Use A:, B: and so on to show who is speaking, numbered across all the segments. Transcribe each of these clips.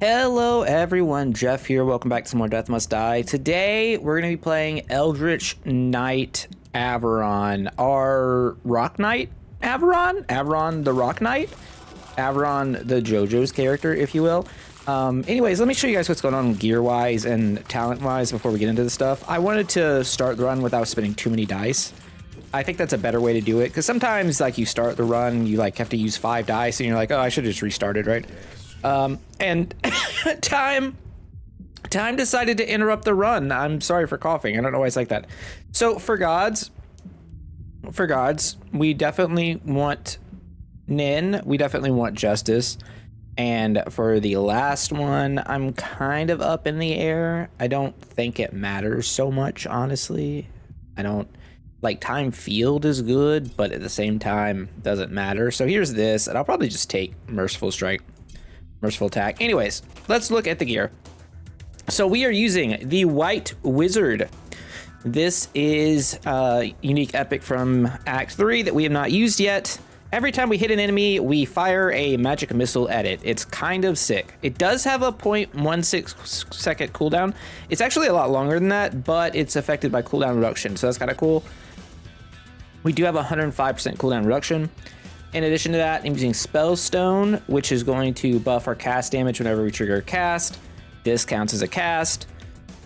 A: Hello everyone, Jeff here. Welcome back to some more Death Must Die. Today we're going to be playing Eldritch Knight Avoron, our Rock Knight Avoron? Avoron the Rock Knight? Avoron the JoJo's character, if you will. Anyways, let me show you guys what's going on gear-wise and talent-wise before we get into the stuff. I wanted to start the run without spending too many dice. I think that's a better way to do it, because sometimes like you start the run, you like have to use 5 dice, and you're like, oh, I should have just restarted, right? And time decided to interrupt the run. I'm sorry for coughing. I don't know why it's like that. So for gods, we definitely want Nin. We definitely want justice. And for the last one, I'm kind of up in the air. I don't think it matters so much, honestly. I don't like time field is good, but at the same time doesn't matter. So here's this, and I'll probably just take Merciful Strike. Merciful attack. Anyways, let's look at the gear. So we are using the White Wizard. This is a unique epic from Act 3 that we have not used yet. Every time we hit an enemy, we fire a magic missile at it. It's kind of sick. It does have a 0.16 second cooldown. It's actually a lot longer than that, but it's affected by cooldown reduction, so that's kind of cool. We do have a 105% cooldown reduction. In addition to that, I'm using Spellstone, which is going to buff our cast damage whenever we trigger a cast. This counts as a cast.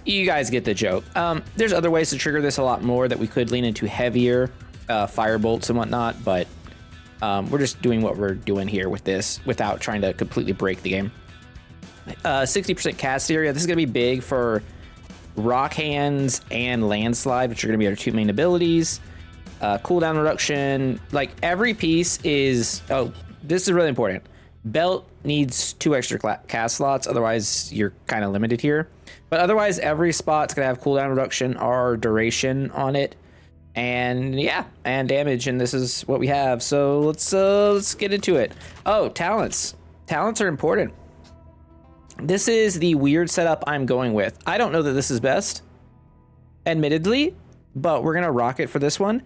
A: You guys get the joke. There's other ways to trigger this a lot more that we could lean into heavier fire bolts and whatnot, but we're just doing what we're doing here with this without trying to completely break the game. 60% cast area. This is going to be big for Rock Hands and Landslide, which are going to be our 2 main abilities. Cooldown reduction, like every piece is, oh, this is really important. Belt needs 2 extra cast slots, otherwise you're kind of limited here. But otherwise, every spot's gonna have cooldown reduction or duration on it. And yeah, and damage, and this is what we have. So let's get into it. Oh, talents. Talents are important. This is the weird setup I'm going with. I don't know that this is best, admittedly, but we're gonna rock it for this one.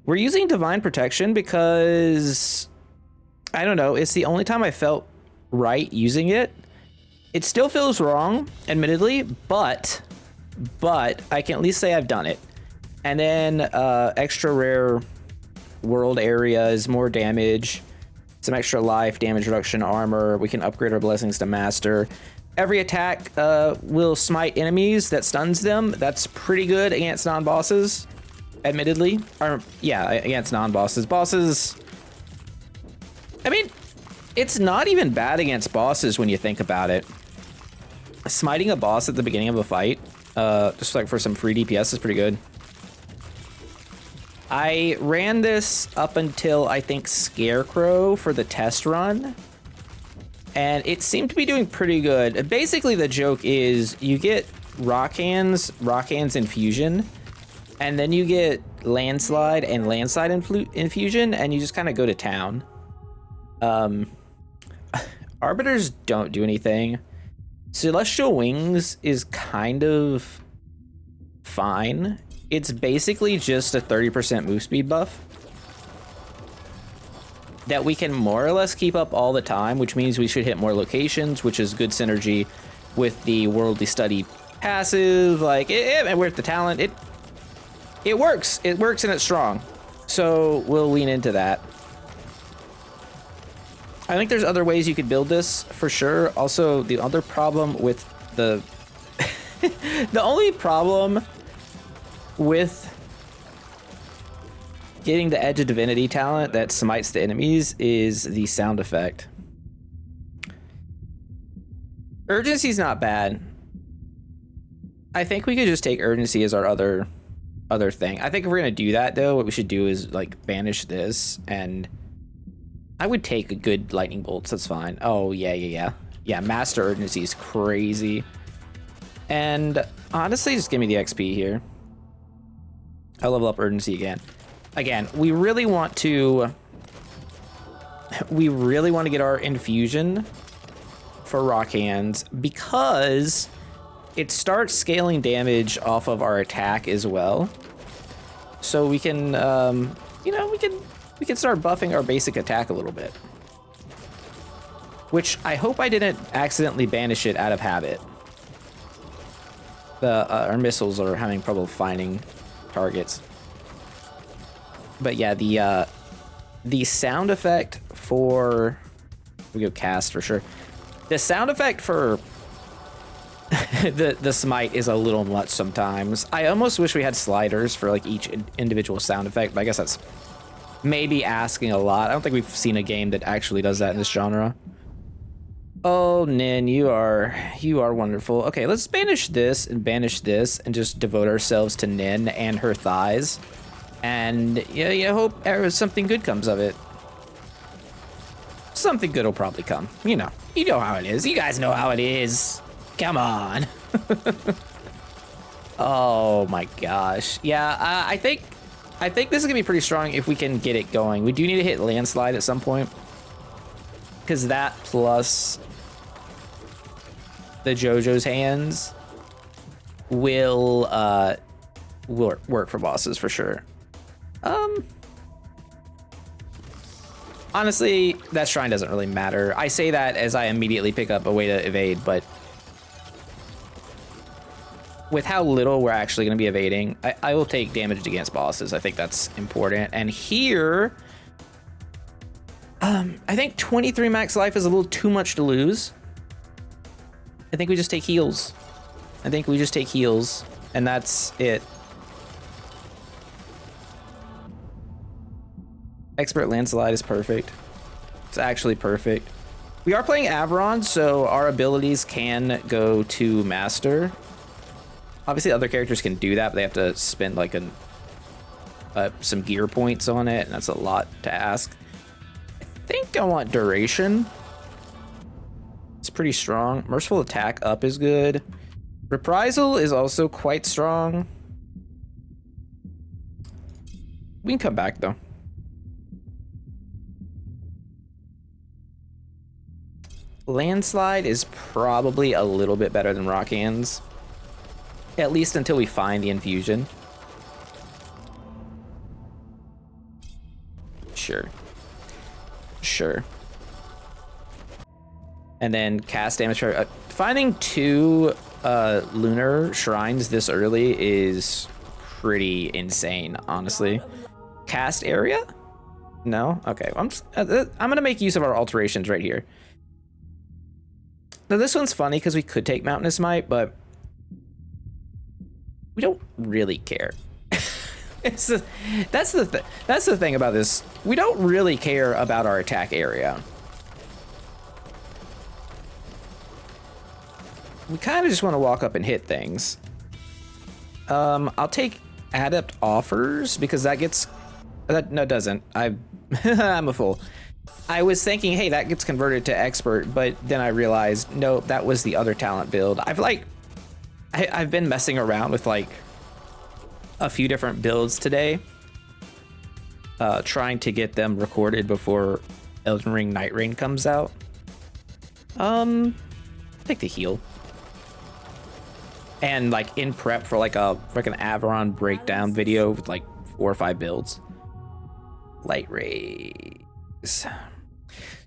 A: We're using Divine Protection because, I don't know, it's the only time I felt right using it. It still feels wrong, admittedly, but I can at least say I've done it. And then extra rare world areas, more damage, some extra life, damage reduction, armor. We can upgrade our blessings to master. Every attack will smite enemies that stuns them. That's pretty good against non-bosses. Admittedly, or yeah, against non-bosses. Bosses, I mean, it's not even bad against bosses when you think about it. Smiting a boss at the beginning of a fight, just like for some free DPS, is pretty good. I ran this up until I think Scarecrow for the test run, and it seemed to be doing pretty good. Basically, the joke is you get Rock Hands Infusion, and then you get Landslide and Landslide Infusion, and you just kind of go to town. Arbiters don't do anything. Celestial Wings is kind of fine. It's basically just a 30% move speed buff that we can more or less keep up all the time, which means we should hit more locations, which is good synergy with the Worldly Study passive. Like, and with the talent, it works. It works and it's strong. So we'll lean into that. I think there's other ways you could build this for sure. Also, the other problem with the the only problem with getting the Edge of Divinity talent that smites the enemies is the sound effect. Urgency's not bad. I think we could just take Urgency as our other thing. I think if we're gonna do that though, what we should do is like banish this, and I would take a good lightning bolts. That's fine. Oh yeah. Master Urgency is crazy, and honestly, just give me the XP here. I'll level up Urgency again. We really want to get our infusion for Rock Hands because it starts scaling damage off of our attack as well. So we can, we can start buffing our basic attack a little bit. which I hope I didn't accidentally banish it out of habit. Our missiles are having trouble finding targets. But yeah, the sound effect for... We go cast for sure. The sound effect for the smite is a little much sometimes. I almost wish we had sliders for like each individual sound effect, but I guess that's maybe asking a lot. I don't think we've seen a game that actually does that in this genre. Oh, Nin, you are wonderful. Okay, let's banish this and just devote ourselves to Nin and her thighs. And yeah, you hope something good comes of it. Something good will probably come. You know how it is. You guys know how it is. Come on. Oh my gosh. Yeah, I think this is gonna be pretty strong if we can get it going. We do need to hit landslide at some point, because that plus the JoJo's hands will work for bosses for sure. Honestly, that shrine doesn't really matter. I say that as I immediately pick up a way to evade, but with how little we're actually going to be evading, I will take damage against bosses. I think that's important. And here, I think 23 max life is a little too much to lose. I think we just take heals. And that's it. Expert landslide is perfect. It's actually perfect. We are playing Avoron, so our abilities can go to master. Obviously, other characters can do that, but they have to spend like some gear points on it, and that's a lot to ask. I think I want duration. It's pretty strong. Merciful attack up is good. Reprisal is also quite strong. We can come back though. Landslide is probably a little bit better than Rock Hands. At least until we find the infusion. Sure. And then cast damage. Finding 2 lunar shrines this early is pretty insane, honestly. Cast area? No? Okay. I'm gonna make use of our alterations right here. Now this one's funny because we could take Mountainous Smite, but we don't really care. That's the thing about this. We don't really care about our attack area. We kind of just want to walk up and hit things. I'll take Adept Offers because that gets... no, it doesn't. I'm a fool. I was thinking, hey, that gets converted to Expert, but then I realized, no, that was the other talent build. I've been messing around with like a few different builds today, trying to get them recorded before Elden Ring Night Rain comes out. Take the heal. And like in prep for like an Avoron breakdown video with like 4 or 5 builds. Light rays.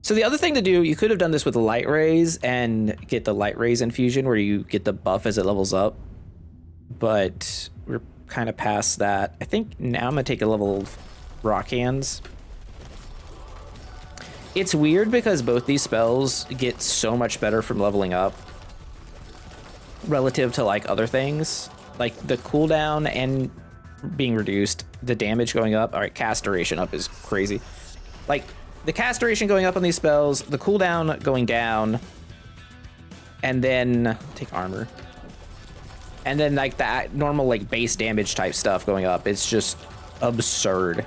A: So the other thing to do, you could have done this with light rays and get the light rays infusion where you get the buff as it levels up. But we're kind of past that. I think now I'm gonna take a level of Rock Hands. It's weird because both these spells get so much better from leveling up relative to like other things. Like the cooldown and being reduced, the damage going up. All right, cast duration up is crazy. Like the cast duration going up on these spells, the cooldown going down, and then take armor. And then like that normal like base damage type stuff going up. It's just absurd.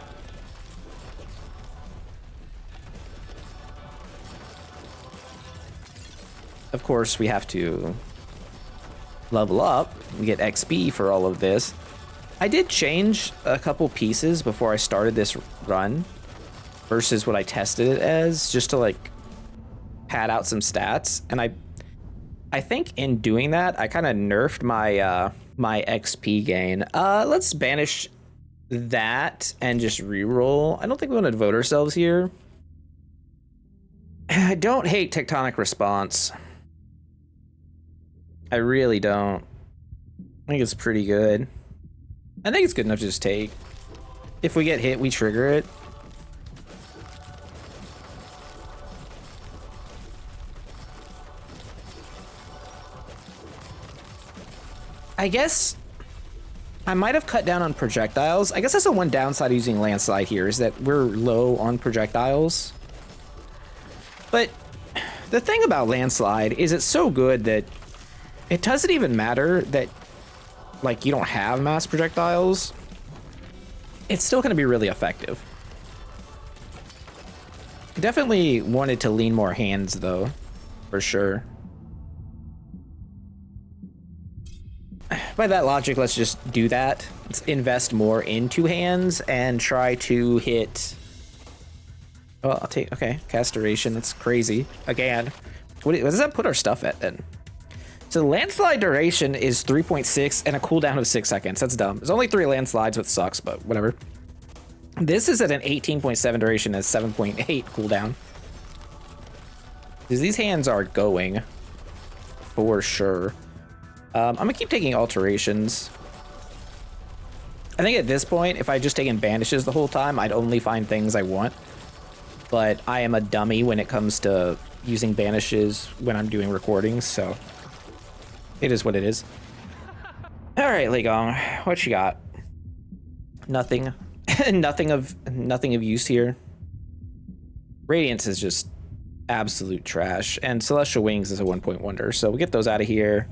A: Of course, we have to level up and get XP for all of this. I did change a couple pieces before I started this run versus what I tested it as, just to like pad out some stats. And I think in doing that, I kind of nerfed my my XP gain. Let's banish that and just reroll. I don't think we want to devote ourselves here. I don't hate tectonic response. I really don't. I think it's pretty good. I think it's good enough to just take. If we get hit, we trigger it. I guess I might have cut down on projectiles. I guess that's the one downside of using landslide here, is that we're low on projectiles. But the thing about landslide is it's so good that it doesn't even matter that, like, you don't have mass projectiles. It's still going to be really effective. I definitely wanted to lean more hands, though, for sure. By that logic, let's just do that. Let's invest more into hands and try to hit... Well, I'll take... Okay, cast duration. That's crazy. Again. What does that put our stuff at, then? So the landslide duration is 3.6 and a cooldown of 6 seconds. That's dumb. There's only 3 landslides, which sucks, but whatever. This is at an 18.7 duration and 7.8 cooldown. Because these hands are going. For sure. I'm gonna keep taking alterations. I think at this point, if I just taken banishes the whole time, I'd only find things I want. But I am a dummy when it comes to using banishes when I'm doing recordings, so it is what it is. All right, Ligong, what you got? Nothing. nothing of use here. Radiance is just absolute trash, and Celestial Wings is a 1-point wonder, so we'll get those out of here.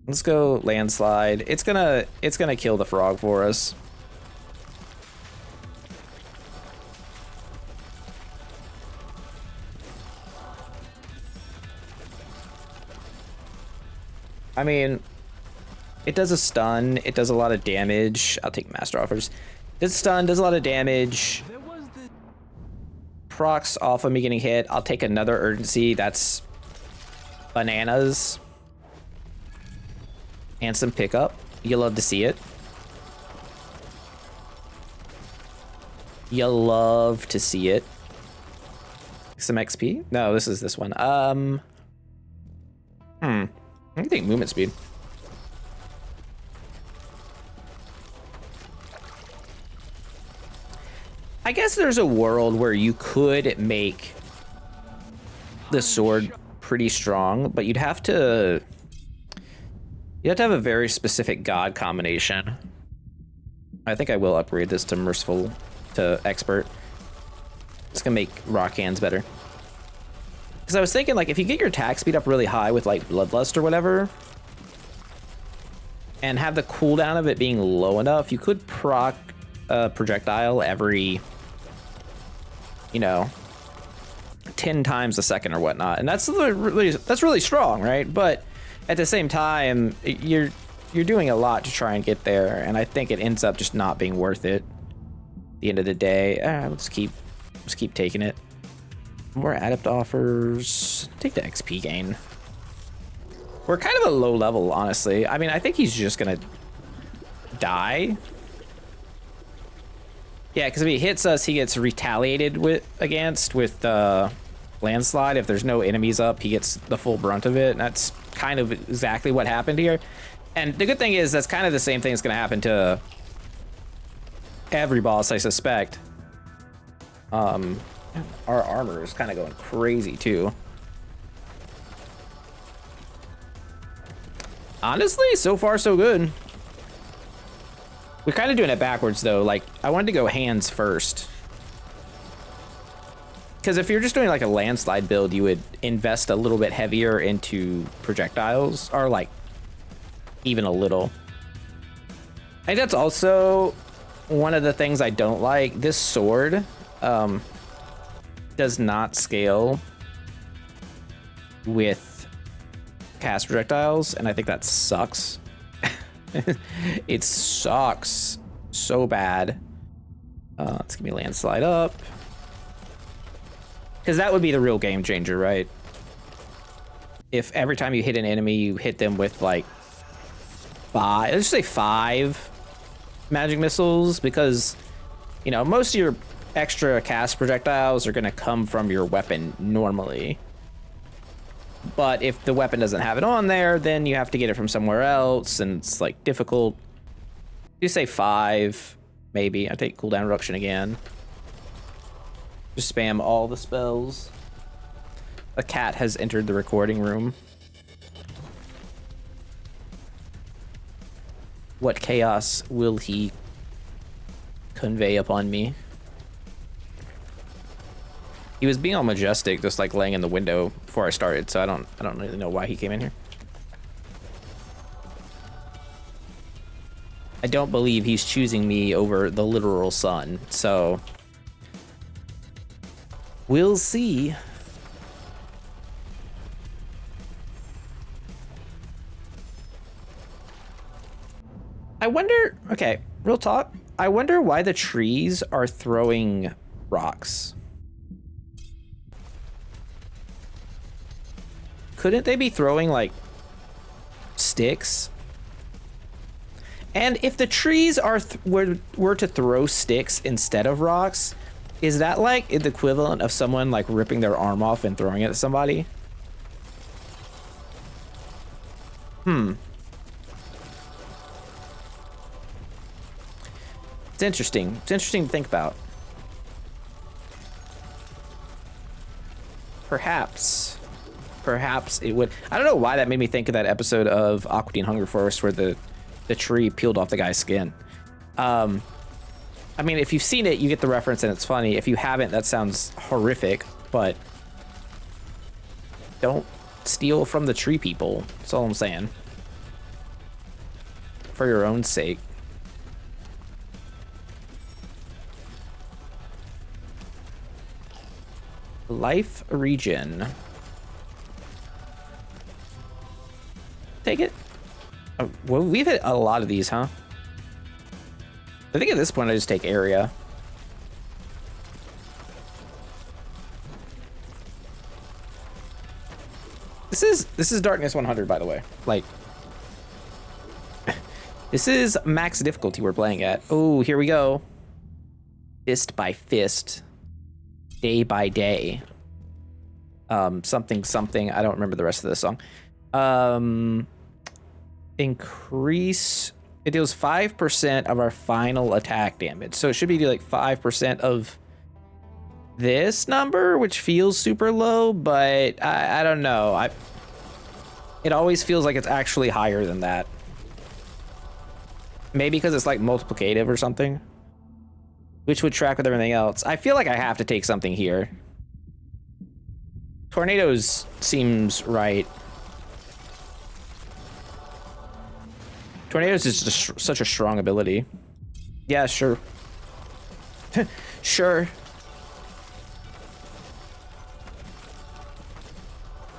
A: Let's go landslide. It's gonna kill the frog for us. I mean, it does a stun. It does a lot of damage. I'll take Master Offers. Does stun, does a lot of damage. Procs off of me getting hit. I'll take another urgency. That's bananas. And some pickup. You love to see it. You love to see it. Some XP? No, this is this one. I think movement speed. I guess there's a world where you could make the sword pretty strong, but you'd have to have a very specific god combination. I think I will upgrade this to merciful to expert. It's gonna make rock hands better. Because I was thinking, like, if you get your attack speed up really high with, like, Bloodlust or whatever, and have the cooldown of it being low enough, you could proc a projectile every, 10 times a second or whatnot. And that's really strong, right? But at the same time, you're doing a lot to try and get there, and I think it ends up just not being worth it at the end of the day. Let's keep taking it. More adept offers. Take the XP gain. We're kind of a low level, honestly. I mean, I think he's just gonna die. Yeah, because if he hits us, he gets retaliated with landslide. If there's no enemies up, he gets the full brunt of it. And that's kind of exactly what happened here. And the good thing is that's kind of the same thing that's gonna happen to every boss, I suspect. Our armor is kind of going crazy too. Honestly, so far so good. We're kind of doing it backwards though. Like, I wanted to go hands first. Because if you're just doing like a landslide build, you would invest a little bit heavier into projectiles, or like even a little. I think that's also one of the things I don't like. This sword does not scale with cast projectiles, and I think that sucks. It sucks so bad. Let's give me landslide up, because that would be the real game changer, right? If every time you hit an enemy, you hit them with like let's just say 5 magic missiles, because most of your extra cast projectiles are going to come from your weapon normally. But if the weapon doesn't have it on there, then you have to get it from somewhere else, and it's like difficult. You say 5, maybe. I take cooldown reduction again. Just spam all the spells. A cat has entered the recording room. What chaos will he convey upon me? He was being all majestic, just like laying in the window before I started, so I don't really know why he came in here. I don't believe he's choosing me over the literal sun, so we'll see. I wonder, okay, real talk. I wonder why the trees are throwing rocks. Couldn't they be throwing, like, sticks? And if the trees are were to throw sticks instead of rocks, is that, like, the equivalent of someone, like, ripping their arm off and throwing it at somebody? It's interesting. It's interesting to think about. Perhaps it would. I don't know why that made me think of that episode of Aqua Teen Hunger Force where the tree peeled off the guy's skin. I mean, if you've seen it, you get the reference and it's funny. If you haven't, that sounds horrific, but don't steal from the tree people. That's all I'm saying. For your own sake. Life regen. Take it. Oh, well, we've hit a lot of these, huh? I think at this point I just take area. This is darkness 100, by the way. Like, this is max difficulty we're playing at. Oh, here we go. Fist by fist. Day by day. Something. I don't remember the rest of the song. Increase. It deals 5% of our final attack damage. So it should be like 5% of this number, which feels super low, but I don't know. It always feels like it's actually higher than that. Maybe because it's like multiplicative or something, which would track with everything else. I feel like I have to take something here. Tornadoes seems right. Tornadoes is just such a strong ability. Yeah, sure. Sure.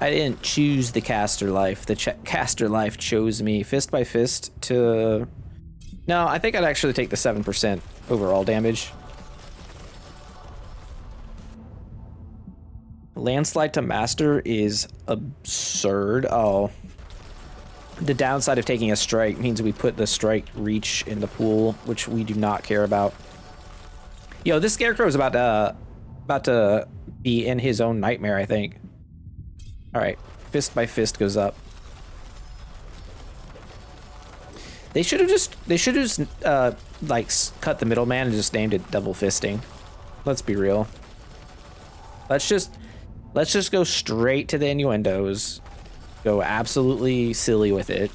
A: I didn't choose the caster life. The caster life chose me. Fist by fist to... No, I think I'd actually take the 7% overall damage. Landslide to master is absurd. Oh. The downside of taking a strike means we put the strike reach in the pool, which we do not care about. Yo, this scarecrow is about to be in his own nightmare, I think. All right, fist by fist goes up. They should have just like cut the middleman and just named it double fisting. Let's be real. Let's just go straight to the innuendos. Go absolutely silly with it.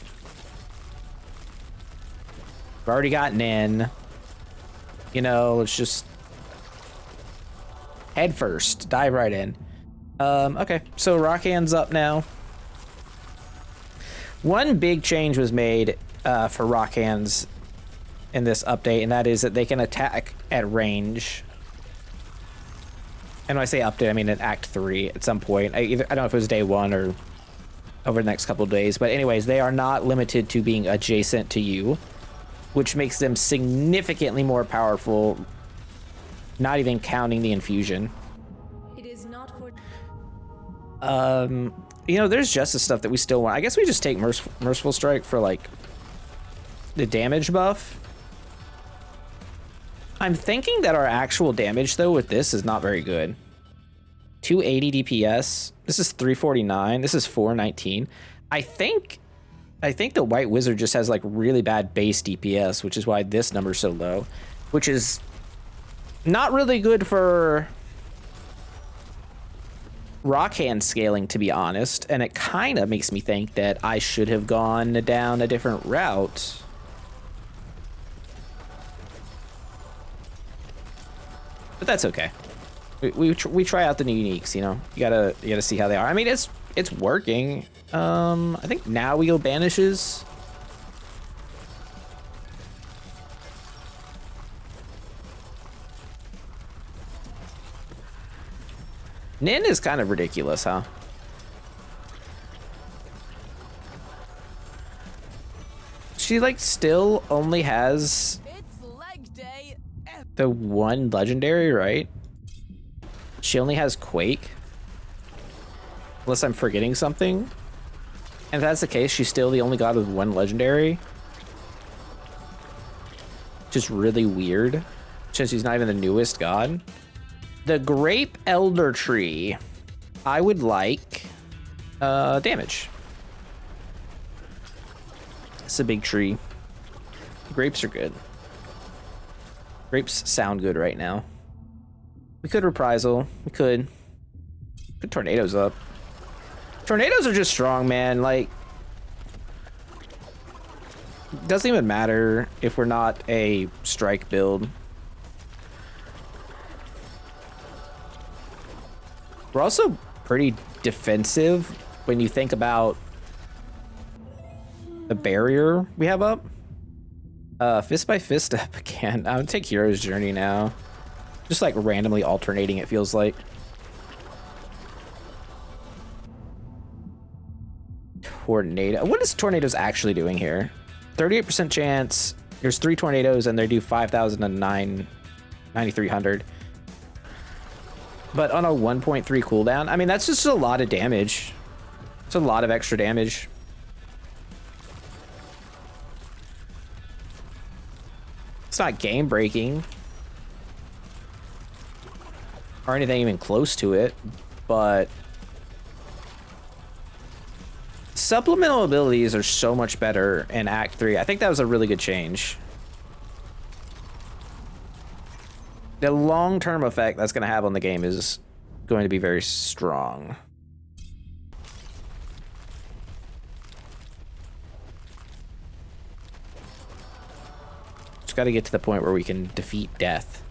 A: We've already gotten in. You know, let's just head first. Dive right in. Okay, so rock hand's up now. One big change was made for rock hands in this update, and that is that they can attack at range. And when I say update, I mean in Act 3 at some point. I don't know if it was day 1 or over the next couple of days, but anyways, they are not limited to being adjacent to you, which makes them significantly more powerful, not even counting the infusion.
B: It is not for...
A: You know, there's justice stuff that we still want. I guess we just take Merciful Strike for, like, the damage buff. I'm thinking that our actual damage, though, with this is not very good. 280 DPS. This is 349. This is 419. I think the White Wizard just has like really bad base DPS, which is why this number's so low, which is not really good for rock hand scaling, to be honest. And it kind of makes me think that I should have gone down a different route. But that's okay. We try out the new uniques, you know. You gotta see how they are. I mean, it's working. I think now we go banishes. Nin is kind of ridiculous, huh? She like still only has the one legendary, right? She only has Quake. Unless I'm forgetting something. And if that's the case, she's still the only god with one legendary. Just really weird. Since she's not even the newest god. The Grape Elder Tree. I would like damage. It's a big tree. Grapes are good. Grapes sound good right now. We could reprisal. We could. Put tornadoes up. Tornadoes are just strong, man. Like, doesn't even matter if we're not a strike build. We're also pretty defensive when you think about the barrier we have up. Fist by fist up again. I'm gonna take Hero's Journey now. Just like randomly alternating, it feels like. Tornado. What is tornadoes actually doing here? 38% chance. There's 3 tornadoes and they do 5,000 and 9,300. But on a 1.3 cooldown, I mean, that's just a lot of damage. It's a lot of extra damage. It's not game breaking or anything even close to it, but supplemental abilities are so much better in Act 3. I think that was a really good change. The long-term effect that's going to have on the game is going to be very strong. Just got to get to the point where we can defeat death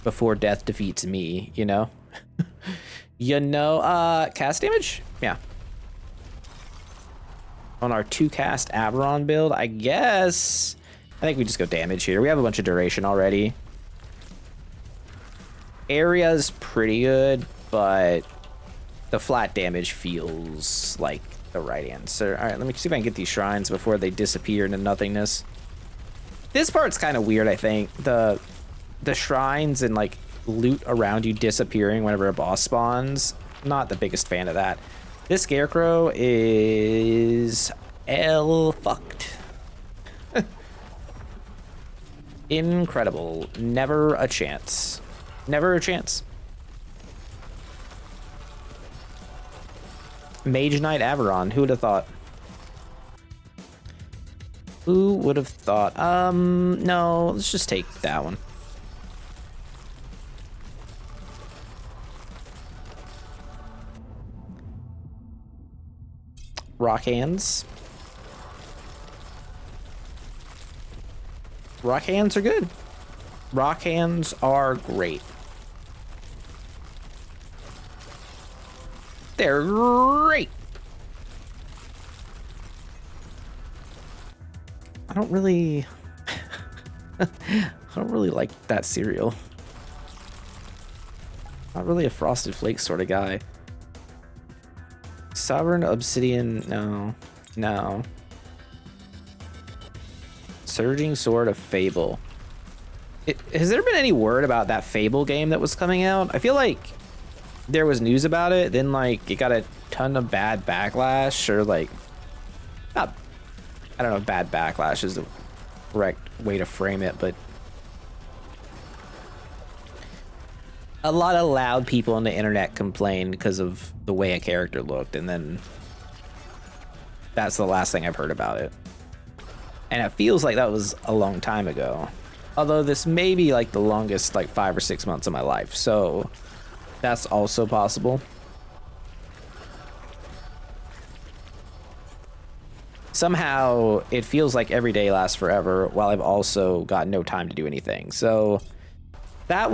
A: before death defeats me, you know? You know, cast damage? Yeah. On our 2-cast Avoron build, I guess. I think we just go damage here. We have a bunch of duration already. Area's pretty good, but the flat damage feels like the right answer. All right, let me see if I can get these shrines before they disappear into nothingness. This part's kind of weird, I think. The shrines and like loot around you disappearing whenever a boss spawns. Not the biggest fan of that. This scarecrow is fucked. Incredible. Never a chance. Never a chance. Mage Knight Avoron. Who would have thought? Who would have thought? No, let's just take that one. Rock hands. Rock hands are good. Rock hands are great. They're great. I don't really like that cereal. Not really a Frosted Flakes sort of guy. Sovereign Obsidian, no. Surging Sword of Fable. Has there been any word about that Fable game that was coming out? I feel like there was news about it, then like it got a ton of bad backlash, or like, not, I don't know if bad backlash is the correct way to frame it, but a lot of loud people on the internet complained because of the way a character looked, and then that's the last thing I've heard about it. And it feels like that was a long time ago. Although this may be like the longest like 5 or 6 months of my life, so that's also possible. Somehow it feels like every day lasts forever while I've also got no time to do anything. So that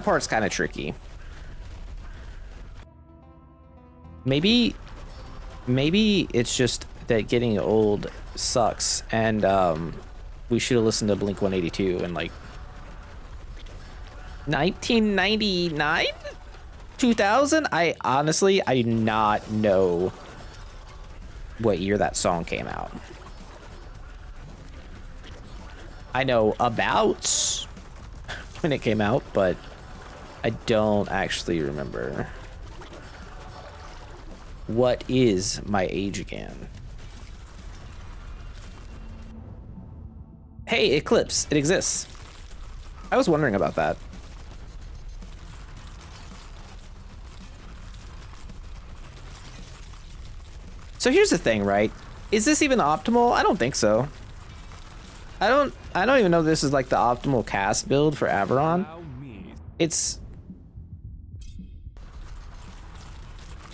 A: part's kind of tricky. Maybe it's just that getting old sucks, and we should have listened to Blink 182 in like 1999, 2000. I do not know what year that song came out. I know about when it came out, but I don't actually remember. What is my age again? Hey, Eclipse, it exists. I was wondering about that. So here's the thing, right? Is this even optimal? I don't think so. I don't even know if this is like the optimal cast build for Avoron. It's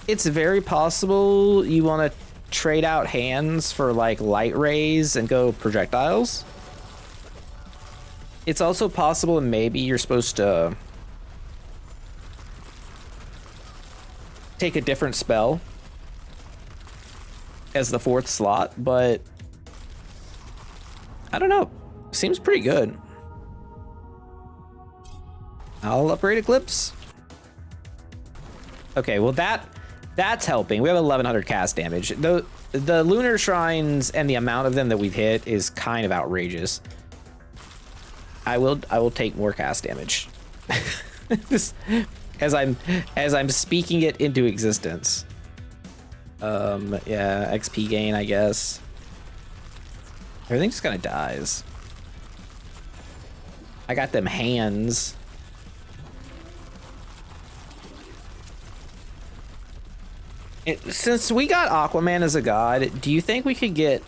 A: very possible you want to trade out hands for like light rays and go projectiles. It's also possible maybe you're supposed to take a different spell as the 4th slot, but I don't know. Seems pretty good. I'll upgrade Eclipse. Okay, well that's helping. We have 1100 cast damage. The lunar shrines and the amount of them that we've hit is kind of outrageous. I will take more cast damage. Just as I'm speaking it into existence. Yeah, XP gain, I guess. Everything just kind of dies. I got them hands. Since we got Aquaman as a god, do you think we could get...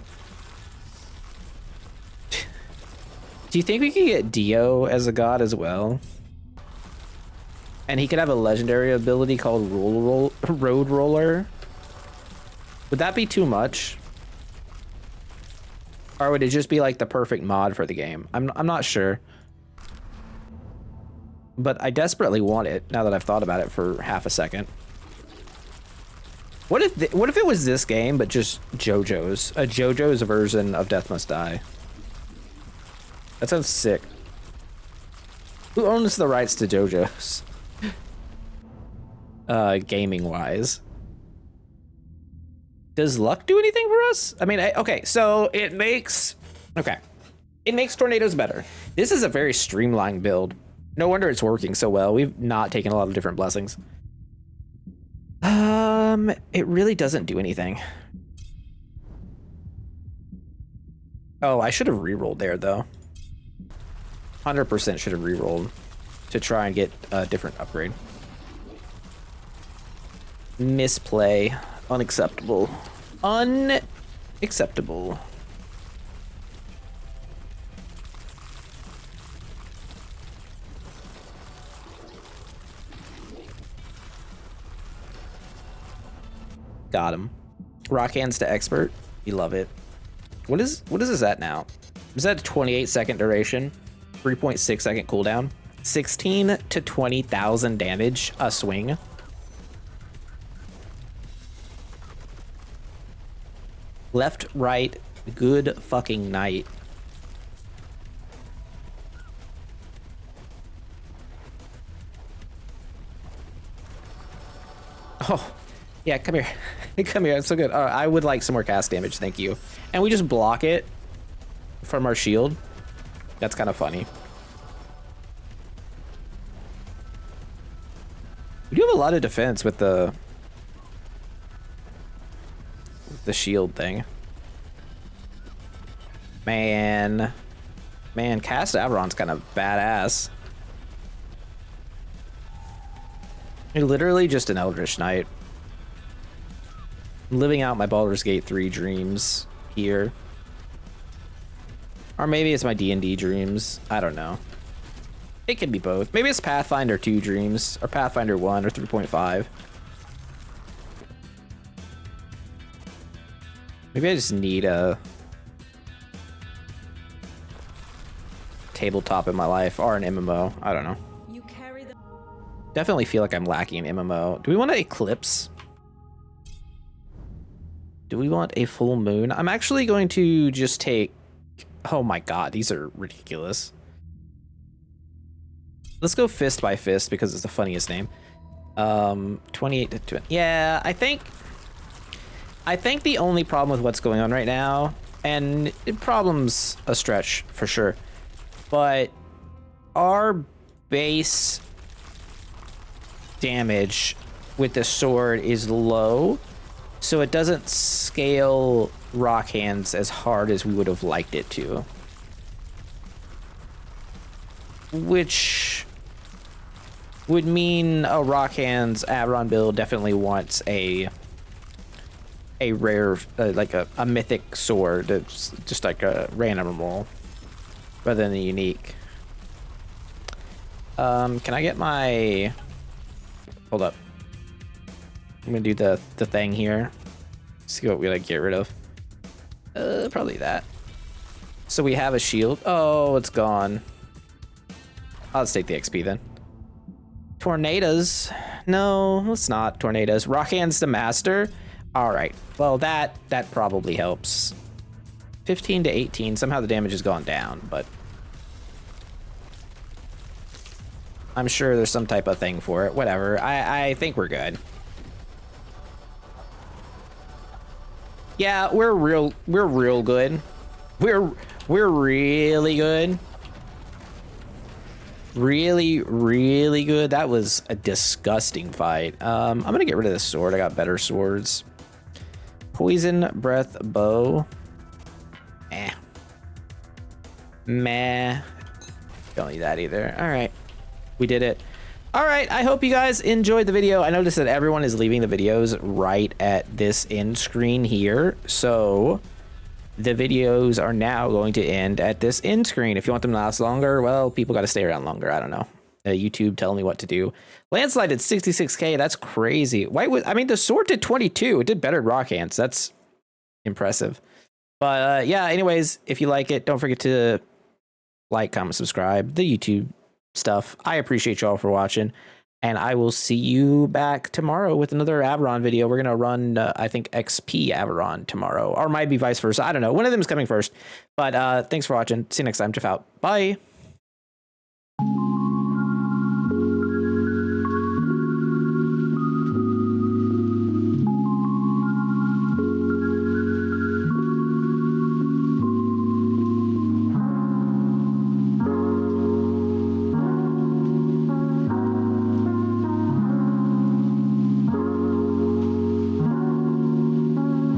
A: Do you think we could get Dio as a god as well? And he could have a legendary ability called Road Roller? Would that be too much? Or would it just be like the perfect mod for the game? I'm not sure. But I desperately want it now that I've thought about it for half a second. What if it was this game, but just JoJo's? A JoJo's version of Death Must Die. That sounds sick. Who owns the rights to JoJo's? Gaming wise. Does luck do anything for us? I mean, okay, so it makes tornadoes better. This is a very streamlined build. No wonder it's working so well. We've not taken a lot of different blessings. It really doesn't do anything. Oh, I should have rerolled there though. 100% should have rerolled to try and get a different upgrade. Misplay. Unacceptable. Unacceptable. Got him. Rock hands to expert. You love it. What is this at now? Is that a 28-second duration? 3.6-second cooldown? 16 to 20,000 damage a swing. Left, right, good fucking night. Oh, yeah, come here. Come here, it's so good. I would like some more cast damage, thank you. And we just block it from our shield. That's kind of funny. We do have a lot of defense with the shield thing. Man, Cast Avoron's kind of badass. You're literally just an Eldritch Knight. I'm living out my Baldur's Gate 3 dreams here. Or maybe it's my D&D dreams. I don't know. It can be both. Maybe it's Pathfinder 2 dreams, or Pathfinder 1, or 3.5. Maybe I just need a tabletop in my life, or an MMO. I don't know.
B: You carry the
A: Definitely feel like I'm lacking an MMO. Do we want to eclipse? Do we want a full moon? I'm actually going to just take... Oh my god, these are ridiculous. Let's go fist by fist because it's the funniest name. 28 to 20. Yeah, I think the only problem with what's going on right now, and problem's a stretch for sure, but our base damage with the sword is low, so it doesn't scale rock hands as hard as we would have liked it to. Which would mean a rock hands Avoron build definitely wants a rare, like a mythic sword that's just like a random roll rather than a unique. Can I get my... Hold up. I'm gonna do the thing here. See what we like get rid of. Probably that. So we have a shield. Oh, it's gone. Let's take the XP then. Tornadoes. No, let's not. Tornadoes. Rock hands to master. All right. Well, that probably helps. 15 to 18. Somehow the damage has gone down, but I'm sure there's some type of thing for it. Whatever. I think we're good. Yeah, we're real good. We're really good. Really good. That was a disgusting fight. I'm gonna get rid of this sword. I got better swords. Poison breath bow. Meh. Don't need that either. All right, we did it. All right, I hope you guys enjoyed the video. I noticed that everyone is leaving the videos right at this end screen here, so the videos are now going to end at this end screen. If you want them to last longer, well, people got to stay around longer. I don't know. YouTube telling me what to do. Landslide did 66k. That's crazy. I mean, the sword did 22. It did better than rock hands. That's impressive. But yeah, anyways, if you like it, don't forget to like, comment, subscribe, the YouTube stuff. I appreciate y'all for watching, and I will see you back tomorrow with another Avoron video. We're gonna run I think XP Avoron tomorrow, or might be vice versa. I don't know. One of them is coming first. But thanks for watching. See you next time. Jeff out. Bye.